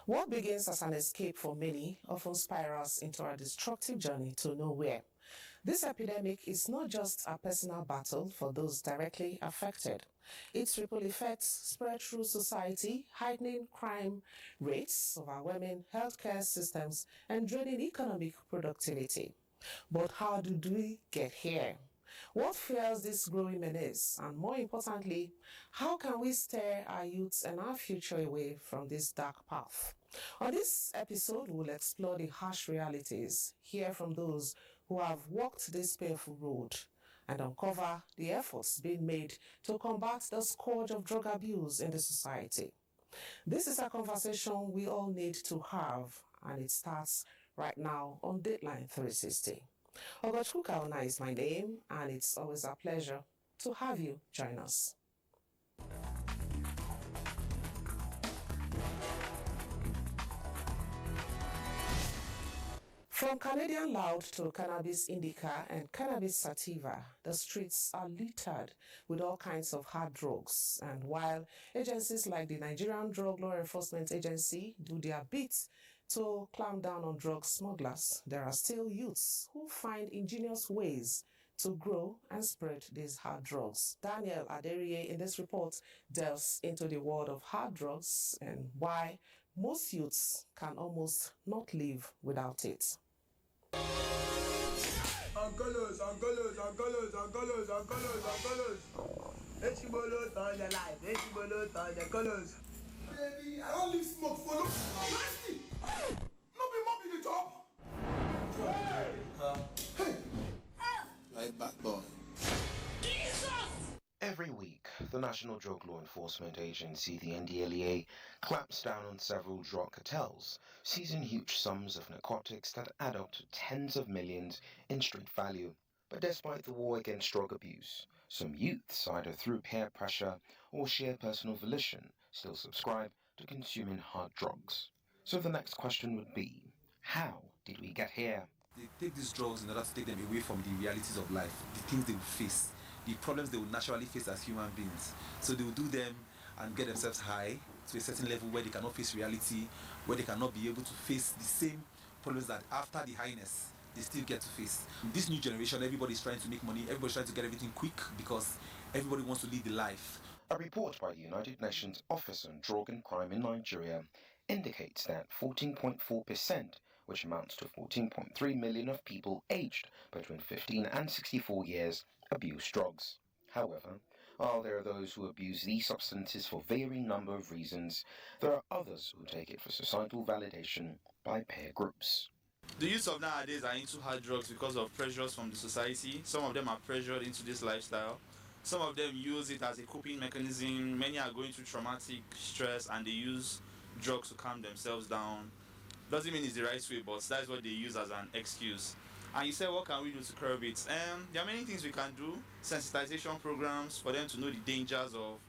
What begins as an escape for many often spirals into a destructive journey to nowhere. This epidemic is not just a personal battle for those directly affected. Its ripple effects spread through society, heightening crime rates, overwhelming healthcare systems, and draining economic productivity. But how did we get here? What fuels this growing menace? And more importantly, how can we steer our youths and our future away from this dark path? On this episode, we'll explore the harsh realities, hear from those who have walked this painful road, and uncover the efforts being made to combat the scourge of drug abuse in the society. This is a conversation we all need to have, and it starts right now on Dateline 360. Ogochukaona is my name, and it's always a pleasure to have you join us. From Canadian loud to cannabis indica and cannabis sativa, the streets are littered with all kinds of hard drugs. And while agencies like the Nigerian Drug Law Enforcement Agency do their bit to clamp down on drug smugglers, there are still youths who find ingenious ways to grow and spread these hard drugs. Daniel Aderiye in this report delves into the world of hard drugs and why most youths can almost not live without it. Angolos. Echibolo turn your life, Echibolo turn your colors. Baby, I don't leave smoke for no nasty. No be mopping the top. Hey. Like backbone. Jesus! Every week, the National Drug Law Enforcement Agency, the NDLEA, clamps down on several drug cartels, seizing huge sums of narcotics that add up to tens of millions in street value. But despite the war against drug abuse, some youths, either through peer pressure or sheer personal volition, still subscribe to consuming hard drugs. So the next question would be, how did we get here? They take these drugs in order to take them away from the realities of life, the things they will face, the problems they will naturally face as human beings. So they will do them and get themselves high to a certain level where they cannot face reality, where they cannot be able to face the same problems that after the highness they still get to face. In this new generation, everybody's trying to make money, everybody's trying to get everything quick because everybody wants to live the life. A report by the United Nations Office on Drug and Crime in Nigeria indicates that 14.4%, which amounts to 14.3 million of people aged between 15 and 64 years, abuse drugs. However, while there are those who abuse these substances for varying number of reasons, there are others who take it for societal validation by peer groups. The youth of nowadays are into hard drugs because of pressures from the society. Some of them are pressured into this lifestyle. Some of them use it as a coping mechanism. Many are going through traumatic stress and they use drugs to calm themselves down. Doesn't mean it's the right way, but that's what they use as an excuse. And you say, what can we do to curb it? There are many things we can do. Sensitization programs for them to know the dangers of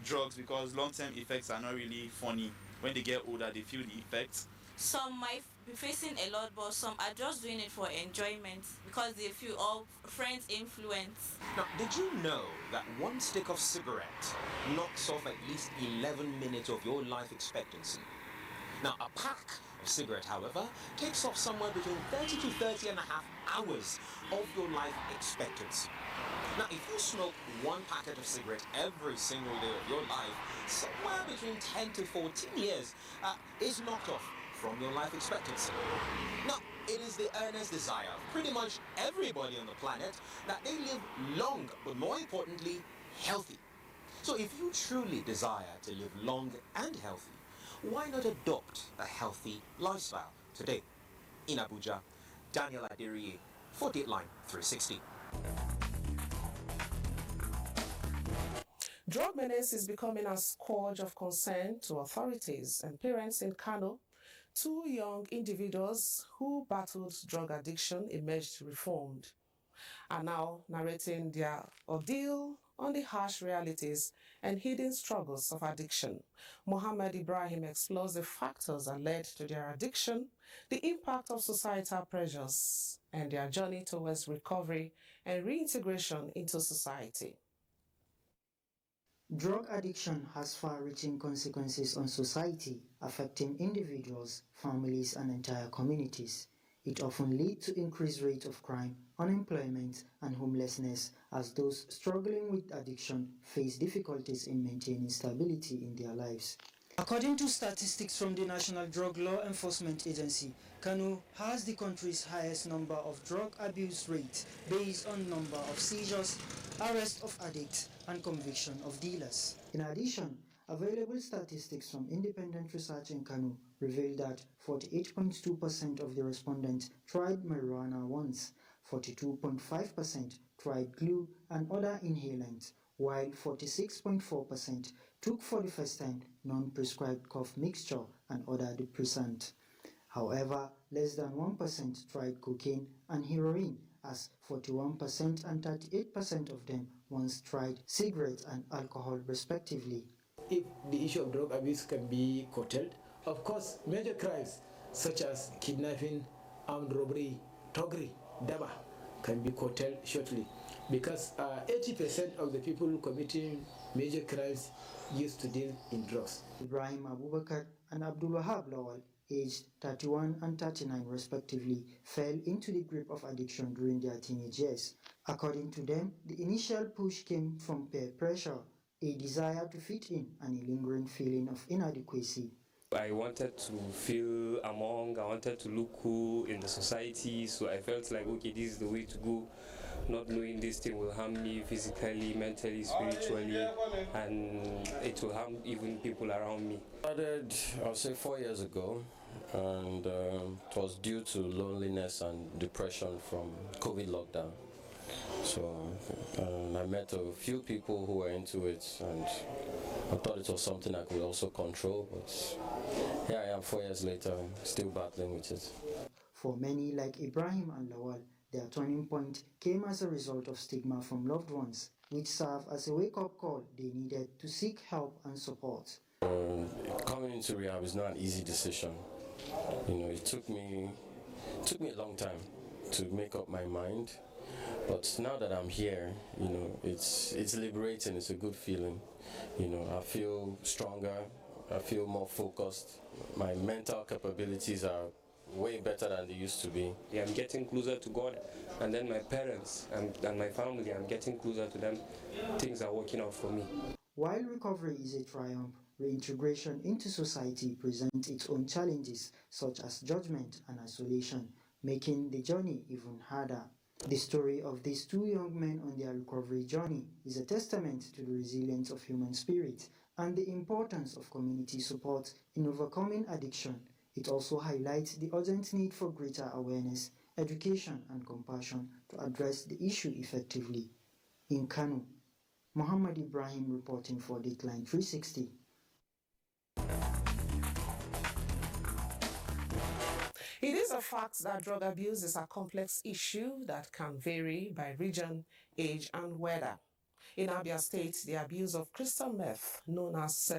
drugs, because long-term effects are not really funny. When they get older, they feel the effects. Some might be facing a lot, but some are just doing it for enjoyment because they feel all friends' influence. Now, did you know that one stick of cigarette knocks off at least 11 minutes of your life expectancy? Now, a pack of cigarette, however, takes off somewhere between 30 to 30 and a half hours of your life expectancy. Now, if you smoke one packet of cigarette every single day of your life, somewhere between 10 to 14 years is knocked off from your life expectancy. Now, it is the earnest desire of pretty much everybody on the planet that they live long, but more importantly, healthy. So if you truly desire to live long and healthy, why not adopt a healthy lifestyle? Today, in Abuja, Daniel Aderiye for Dateline 360. Drug menace is becoming a scourge of concern to authorities and parents in Kano. Two young individuals who battled drug addiction emerged reformed, are now narrating their ordeal on the harsh realities and hidden struggles of addiction. Mohammed Ibrahim explores the factors that led to their addiction, the impact of societal pressures, and their journey towards recovery and reintegration into society. Drug addiction has far-reaching consequences on society, affecting individuals, families, and entire communities. It often leads to increased rate of crime, unemployment, and homelessness as those struggling with addiction face difficulties in maintaining stability in their lives. According to statistics from the National Drug Law Enforcement Agency, Kano has the country's highest number of drug abuse rates based on number of seizures, arrest of addicts, and conviction of dealers. In addition, available statistics from independent research in Kano reveal that 48.2% of the respondents tried marijuana once, 42.5% tried glue and other inhalants, while 46.4% took for the first time non-prescribed cough mixture and other depressants. However, less than 1% tried cocaine and heroin, as 41% and 38% of them once tried cigarettes and alcohol respectively. If the issue of drug abuse can be curtailed, of course, major crimes such as kidnapping, armed robbery, thuggery, daba can be curtailed shortly, because 80% of the people committing major crimes used to deal in drugs. Ibrahim Abubakar and Abdul Wahab Lawal, aged 31 and 39 respectively, fell into the grip of addiction during their teenage years. According to them, the initial push came from peer pressure, a desire to fit in, and a lingering feeling of inadequacy. I wanted to feel among, I wanted to look cool in the society, so I felt like, okay, this is the way to go, not knowing this thing will harm me physically, mentally, spiritually, and it will harm even people around me. I started, I'll say 4 years ago, and it was due to loneliness and depression from COVID lockdown. So I met a few people who were into it, and I thought it was something I could also control, but here I am 4 years later, still battling with it. For many like Ibrahim and Lawal, their turning point came as a result of stigma from loved ones, which served as a wake-up call they needed to seek help and support. Coming into rehab is not an easy decision. You know, it took me a long time to make up my mind. But now that I'm here, you know, it's liberating. It's a good feeling. You know, I feel stronger. I feel more focused. My mental capabilities are way better than they used to be. Yeah, I'm getting closer to God, and then my parents and my family, I'm getting closer to them. Things are working out for me. While recovery is a triumph, reintegration into society presents its own challenges, such as judgment and isolation, making the journey even harder. The story of these two young men on their recovery journey is a testament to the resilience of human spirit and the importance of community support in overcoming addiction. It also highlights the urgent need for greater awareness, education, and compassion to address the issue effectively. In Kano, Muhammad Ibrahim reporting for Dateline 360. It is a fact that drug abuse is a complex issue that can vary by region, age, and weather. In Abia State, the abuse of crystal meth, known as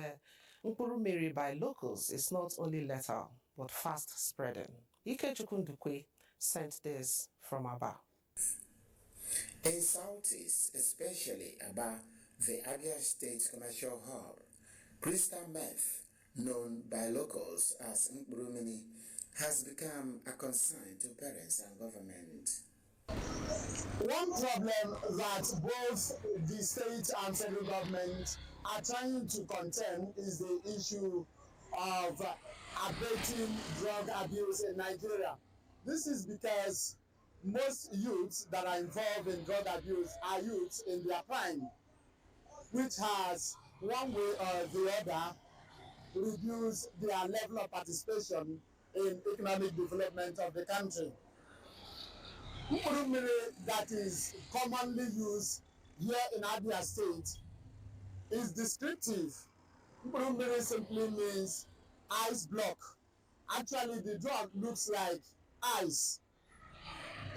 Mkpurumiri by locals, is not only lethal, but fast spreading. Ike Chukundukwe sent this from Aba. In Southeast, especially Aba, the Abia State commercial hub, crystal meth, known by locals as Mkpurumiri, has become a concern to parents and government. One problem that both the state and federal government are trying to contend is the issue of abating drug abuse in Nigeria. This is because most youths that are involved in drug abuse are youths in their prime, which has, one way or the other, reduced their level of participation in economic development of the country. Mkpurumiri that is commonly used here in Abia State is descriptive. Mkpurumiri simply means ice block. Actually, the drug looks like ice.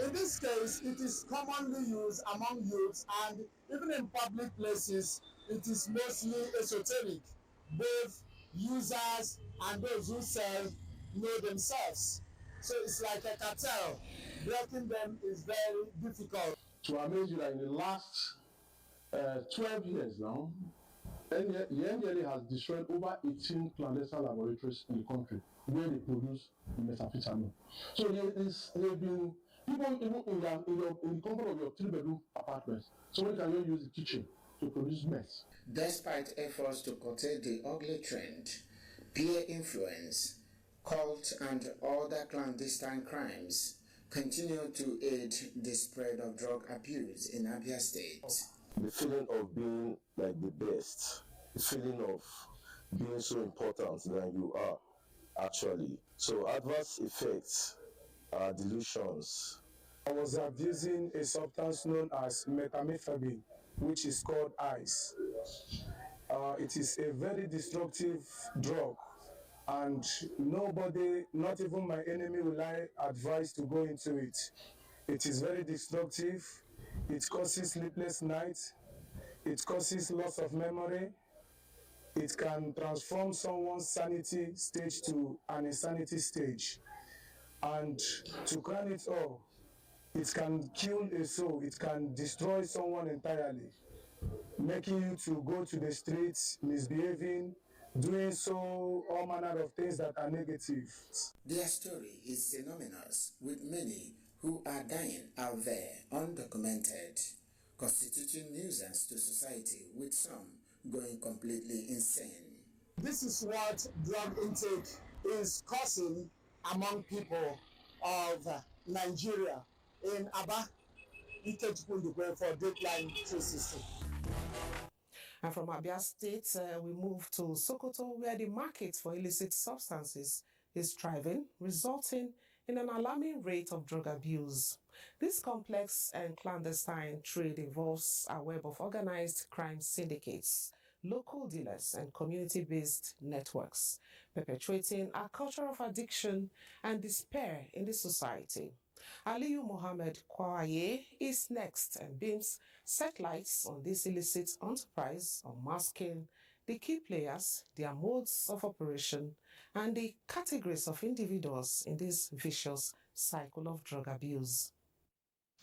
In this case, it is commonly used among youths, and even in public places, it is mostly esoteric. Both users and those who sell know themselves. So it's like a cartel. Breaking them is very difficult. To amaze you, that in the last 12 years now, The NDLA has destroyed over 18 clandestine laboratories in the country where they produce methamphetamine. So they've been people even in the comfort of your 3-bedroom apartment. Somebody can even use the kitchen to produce meth. Despite efforts to curtail the ugly trend, peer influence, cult, and other clandestine crimes continue to aid the spread of drug abuse in Abia State. The feeling of being like the best, the feeling of being so important than you are, actually. So adverse effects are delusions. I was abusing a substance known as methamphetamine, which is called ice. It is a very destructive drug, and nobody, not even my enemy, will I advise to go into it. It is very destructive. It causes sleepless nights. It causes loss of memory. It can transform someone's sanity stage to an insanity stage. And to crown it all, it can kill a soul. It can destroy someone entirely, making you to go to the streets, misbehaving, doing so all manner of things that are negative. Their story is synonymous with many who are dying out there undocumented, constituting nuisance to society, with some going completely insane. This is what drug intake is causing among people of Nigeria. In Aba, Ikechukwu for Dateline 360. And from Abia State, we move to Sokoto, where the market for illicit substances is thriving, resulting in an alarming rate of drug abuse. This complex and clandestine trade involves a web of organized crime syndicates, local dealers, and community-based networks, perpetuating a culture of addiction and despair in the society. Aliyu Mohammed Kwaye is next and beams set lights on this illicit enterprise, unmasking the key players, their modes of operation, and the categories of individuals in this vicious cycle of drug abuse.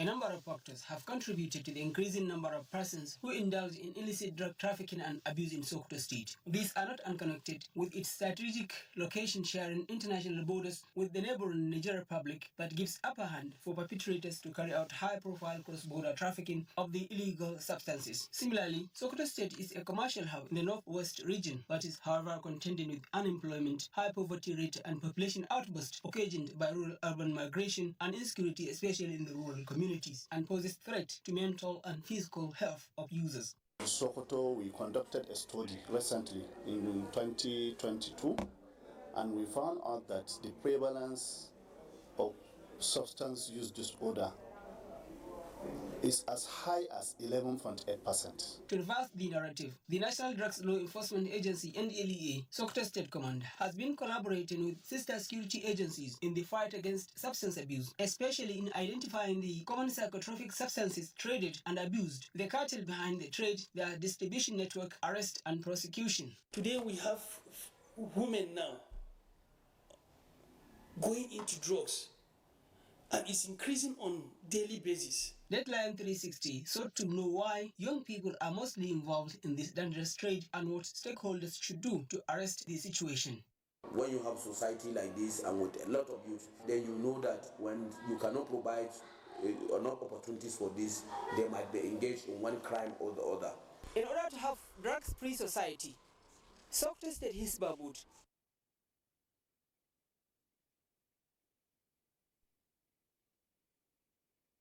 A number of factors have contributed to the increasing number of persons who indulge in illicit drug trafficking and abuse in Sokoto State. These are not unconnected with its strategic location sharing international borders with the neighboring Niger Republic that gives upper hand for perpetrators to carry out high-profile cross-border trafficking of the illegal substances. Similarly, Sokoto State is a commercial hub in the northwest region that is, however, contending with unemployment, high poverty rate, and population outburst occasioned by rural-urban migration and insecurity, especially in the rural communities, and poses threat to mental and physical health of users. In Sokoto, we conducted a study recently in 2022, and we found out that the prevalence of substance use disorder is as high as 11.8%. To reverse the narrative, the National Drugs Law Enforcement Agency (NDLEA) Sokoto State Command has been collaborating with sister security agencies in the fight against substance abuse, especially in identifying the common psychotropic substances traded and abused, the cartel behind the trade, their distribution network, arrest and prosecution. Today we have women now going into drugs, and it's increasing on daily basis. Dateline 360 sought to know why young people are mostly involved in this dangerous trade and what stakeholders should do to arrest the situation. When you have society like this and with a lot of youth, then you know that when you cannot provide enough opportunities for this, they might be engaged in one crime or the other. In order to have drugs-free society, Sokoto State Hisbah Board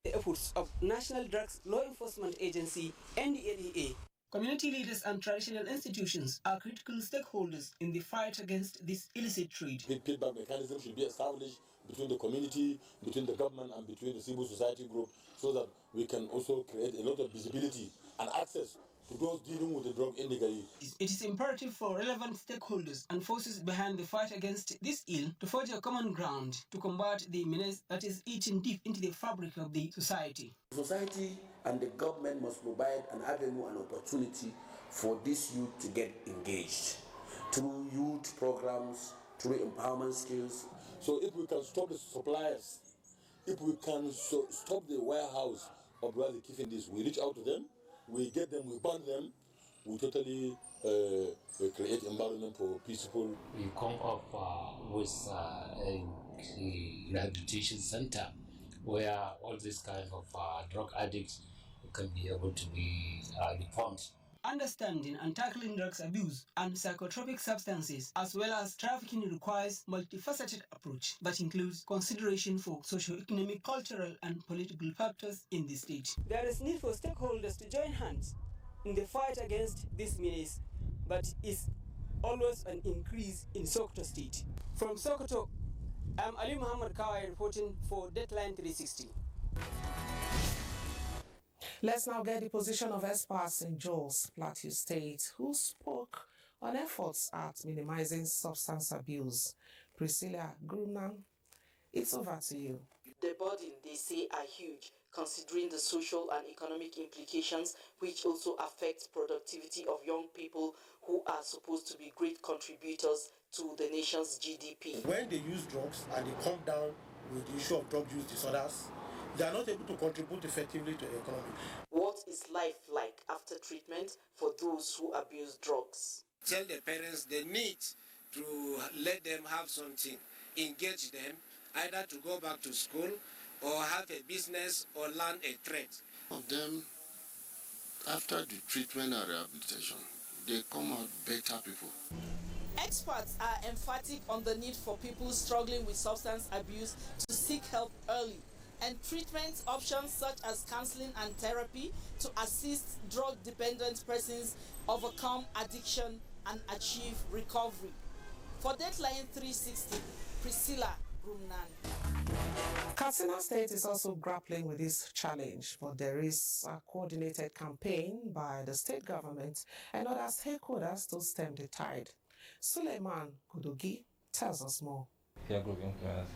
the efforts of National Drugs Law Enforcement Agency (NDLEA). Community leaders and traditional institutions are critical stakeholders in the fight against this illicit trade. The feedback mechanism should be established between the community, between the government, and between the civil society group, so that we can also create a lot of visibility and access to those dealing with the drug illegally. It is imperative for relevant stakeholders and forces behind the fight against this ill to forge a common ground to combat the menace that is eating deep into the fabric of the society. Society and the government must provide an avenue and opportunity for this youth to get engaged through youth programs, through empowerment skills. So if we can stop the suppliers, if we can stop the warehouse of where they're keeping this, we reach out to them, we get them, we burn them, we totally create environment for peaceful. We come up with a rehabilitation center where all these kind of drug addicts can be able to be reformed. Understanding and tackling drugs abuse and psychotropic substances as well as trafficking requires multifaceted approach that includes consideration for socio-economic, cultural and political factors in the state. There is need for stakeholders to join hands in the fight against this menace that is always an increase in Sokoto State. From Sokoto, I'm Ali Muhammad Kawai reporting for Dateline 360. Let's now get the position of experts in Jos, Plateau State, who spoke on efforts at minimizing substance abuse. Priscilla Grumnan, it's over to you. The burden, they say, are huge, considering the social and economic implications, which also affect productivity of young people who are supposed to be great contributors to the nation's GDP. When they use drugs and they come down with the issue of drug use disorders, they are not able to contribute effectively to the economy. What is life like after treatment for those who abuse drugs? Tell the parents they need to let them have something, engage them, either to go back to school or have a business or learn a trade. Of them, after the treatment and rehabilitation, they come out better people. Experts are emphatic on the need for people struggling with substance abuse to seek help early, and treatment options such as counseling and therapy to assist drug-dependent persons overcome addiction and achieve recovery. For Dateline 360, Priscilla Grumnan. Katsina State is also grappling with this challenge, but there is a coordinated campaign by the state government and other stakeholders to stem the tide. Suleiman Kudugi tells us more. Peer group influence.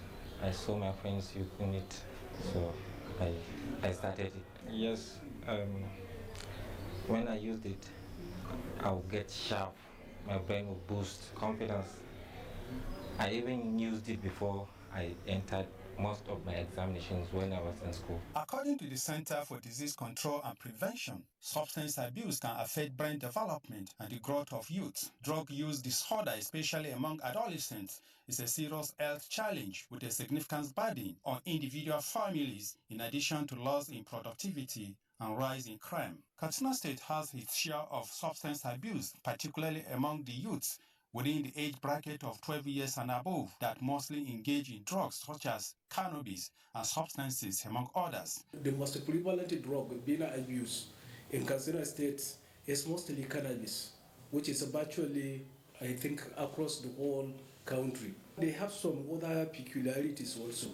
I saw my friends using it, so I started it. Yes, when I used it, I'll get sharp. My brain will boost confidence. I even used it before I entered most of my examinations when I was in school. According to the Center for Disease Control and Prevention, substance abuse can affect brain development and the growth of youth. Drug use disorder, especially among adolescents, is a serious health challenge with a significant burden on individual families, in addition to loss in productivity and rise in crime. Katsina State has its share of substance abuse, particularly among the youths within the age bracket of 12 years and above that mostly engage in drugs such as cannabis and substances, among others. The most prevalent drug being abused in Katsina State is mostly cannabis, which is virtually, I think, across the whole country. They have some other peculiarities also,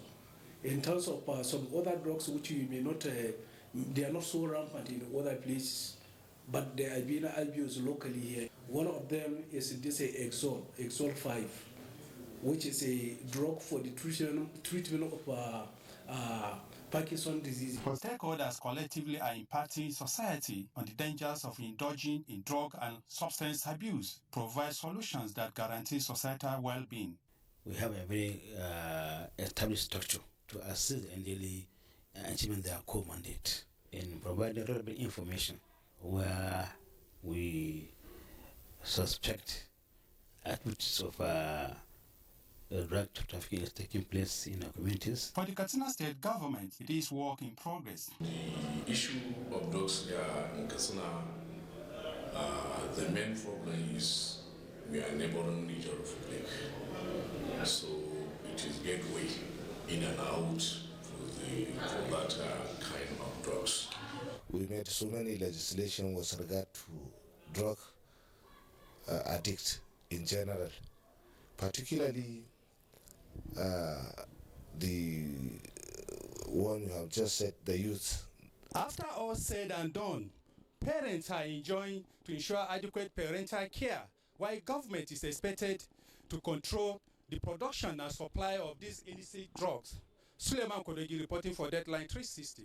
in terms of some other drugs which you may not, they are not so rampant in other places, but they are being abused locally here. One of them is this Exol 5, which is a drug for the treatment of Parkinson's disease. Stakeholders collectively are imparting society on the dangers of indulging in drug and substance abuse, provide solutions that guarantee societal well-being. We have a very established structure to assist in daily achieving their core mandate in providing relevant information where we suspect activities of drug trafficking is taking place in our communities. For the Katsina State government, it is work in progress. The issue of drugs here in Katsina, the main problem is we are neighboring Niger Republic. So it is gateway in and out for that kind of drugs. We made so many legislation with regard to drug addicts in general, particularly the one you have just said, the youth. After all said and done, parents are enjoying to ensure adequate parental care, while government is expected to control the production and supply of these illicit drugs. Suleiman Kodogi reporting for Dateline 360.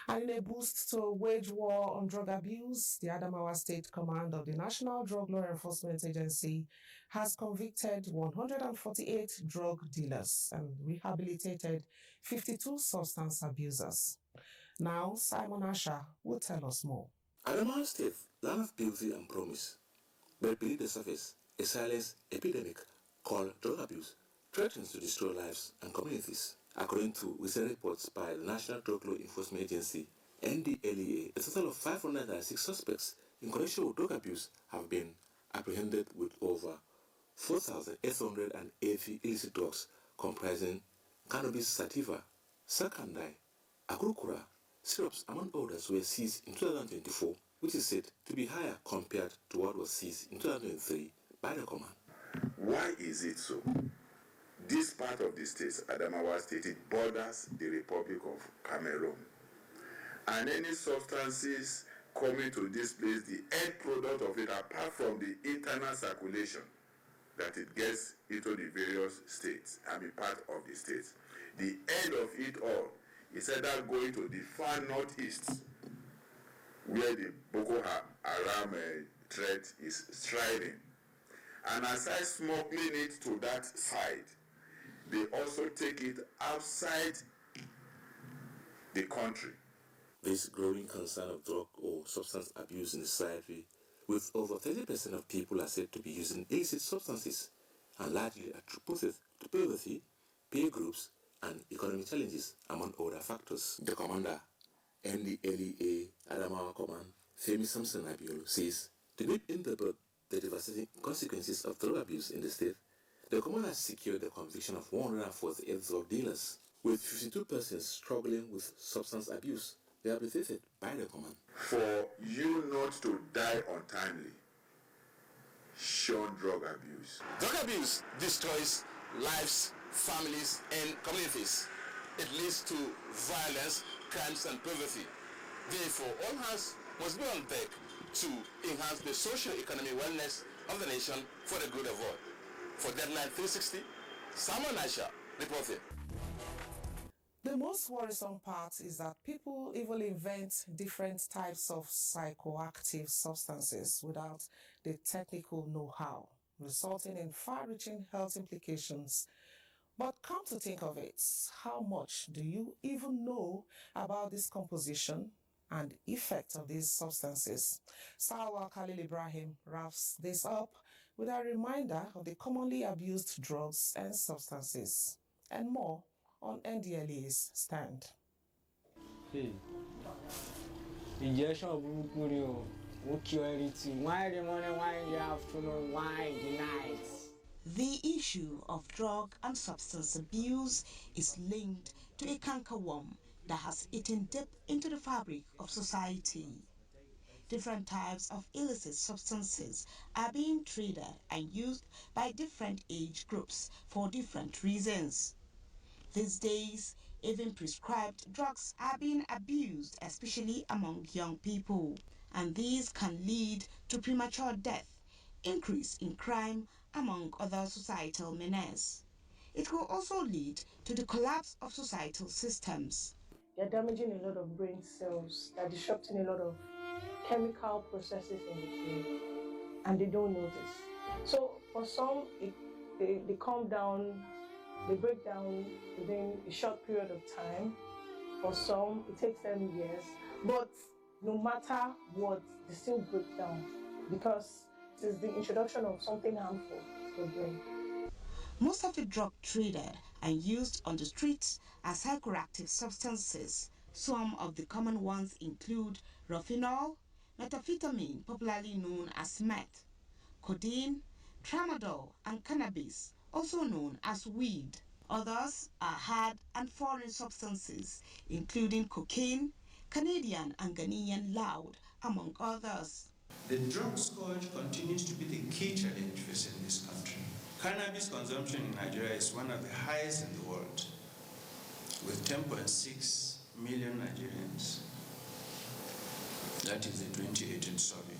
And in a boost to wage war on drug abuse, the Adamawa State Command of the National Drug Law Enforcement Agency has convicted 148 drug dealers and rehabilitated 52 substance abusers. Now, Simon Asher will tell us more. Adamawa State, land of beauty and promise, but beneath the surface, a silent epidemic called drug abuse threatens to destroy lives and communities. According to recent reports by the National Drug Law Enforcement Agency, NDLEA, a total of 506 suspects in connection with drug abuse have been apprehended with over 4,880 illicit drugs comprising cannabis sativa, sakandai, agrokura, syrups, among others, were seized in 2024, which is said to be higher compared to what was seized in 2003 by the command. Why is it so? This part of the state, Adamawa State, it borders the Republic of Cameroon. And any substances coming to this place, the end product of it, apart from the internal circulation that it gets into the various states and be part of the states, the end of it all is either going to the far northeast, where the Boko Haram threat is striding. And aside smuggling it to that side, they also take it outside the country. This growing concern of drug or substance abuse in society, with over 30% of people are said to be using illicit substances, and largely attributed to poverty, peer groups, and economic challenges, among other factors. The commander, NDLEA Adamawa Command, Femi Samson Abiolo, says to nip in the bud the devastating consequences of drug abuse in the state, the command has secured the conviction of 148 drug dealers, with 52 persons struggling with substance abuse rehabilitated by the command. For you not to die untimely, shun drug abuse. Drug abuse destroys lives, families, and communities. It leads to violence, crimes, and poverty. Therefore, all hands must be on deck to enhance the socio-economic wellness of the nation for the good of all. For Dateline 360, Samuel Nasha reporting. The most worrisome part is that people even invent different types of psychoactive substances without the technical know-how, resulting in far-reaching health implications. But come to think of it, how much do you even know about this composition and effect of these substances? Salwa Khalil Ibrahim wraps this up with a reminder of the commonly abused drugs and substances, and more on NDLEA's stand. Injection of Burukurio will cure anything. Why in the morning, why in the afternoon, why in the night? The issue of drug and substance abuse is linked to a cankerworm that has eaten deep into the fabric of society. Different types of illicit substances are being traded and used by different age groups for different reasons. These days, even prescribed drugs are being abused, especially among young people, and these can lead to premature death, increase in crime, among other societal menaces. It will also lead to the collapse of societal systems. They're damaging a lot of brain cells, they're disrupting a lot of chemical processes in the brain, and they don't notice. So for some, they calm down, they break down within a short period of time. For some, it takes them years. But no matter what, they still break down because it is the introduction of something harmful to the brain. Most of the drugs traded and used on the streets are psychoactive substances. Some of the common ones include rofinol, methamphetamine, popularly known as meth, codeine, tramadol, and cannabis, also known as weed. Others are hard and foreign substances, including cocaine, Canadian and Ghanaian loud, among others. The drug scourge continues to be the key challenge facing this country. Cannabis consumption in Nigeria is one of the highest in the world, with 10.6 million Nigerians. That is the 2018 survey.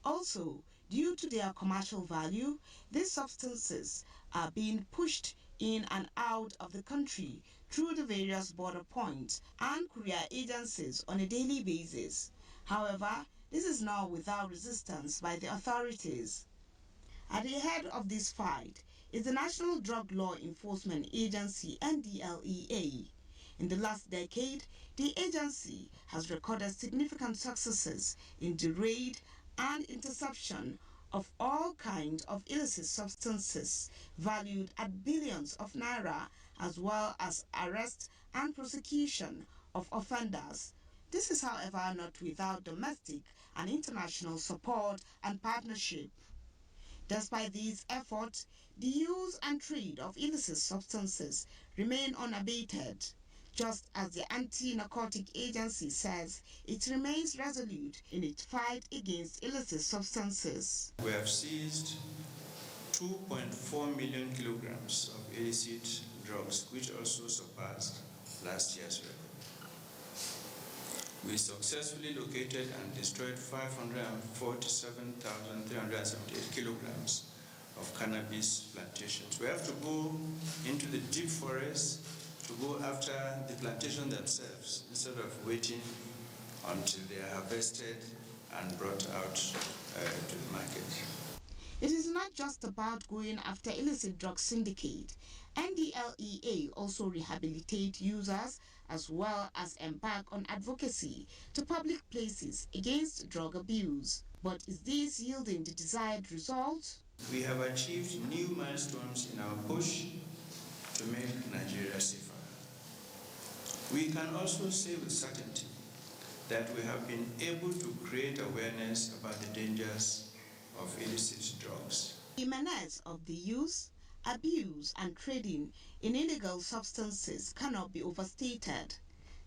Also, due to their commercial value, these substances are being pushed in and out of the country through the various border points and courier agencies on a daily basis. However, this is now without resistance by the authorities. At the head of this fight is the National Drug Law Enforcement Agency, NDLEA. In the last decade, the agency has recorded significant successes in the raid and interception of all kinds of illicit substances valued at billions of naira, as well as arrest and prosecution of offenders. This is, however, not without domestic and international support and partnership. Despite these efforts, the use and trade of illicit substances remain unabated. Just as the Anti-Narcotic Agency says, it remains resolute in its fight against illicit substances. We have seized 2.4 million kilograms of illicit drugs, which also surpassed last year's record. We successfully located and destroyed 547,378 kilograms of cannabis plantations. We have to go into the deep forest to go after the plantation themselves instead of waiting until they are harvested and brought out to the market. It is not just about going after illicit drug syndicate. NDLEA also rehabilitate users as well as embark on advocacy to public places against drug abuse. But is this yielding the desired result? We have achieved new milestones in our push to make Nigeria safer. We can also say with certainty that we have been able to create awareness about the dangers of illicit drugs. The menace of the use, abuse, and trading in illegal substances cannot be overstated,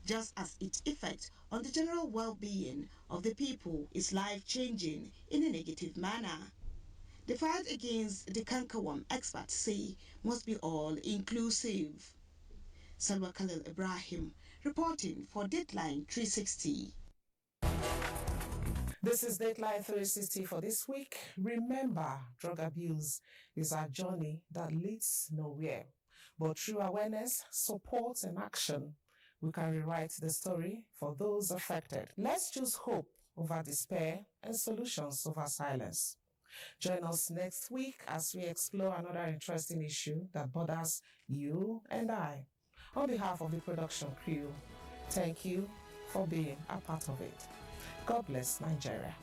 just as its effect on the general well-being of the people is life-changing in a negative manner. The fight against the cankerworm, experts say, must be all-inclusive. Salwa Khalil Ibrahim, reporting for Dateline 360. This is Dateline 360 for this week. Remember, drug abuse is a journey that leads nowhere. But through awareness, support, and action, we can rewrite the story for those affected. Let's choose hope over despair and solutions over silence. Join us next week as we explore another interesting issue that bothers you and I. On behalf of the production crew, thank you for being a part of it. God bless Nigeria.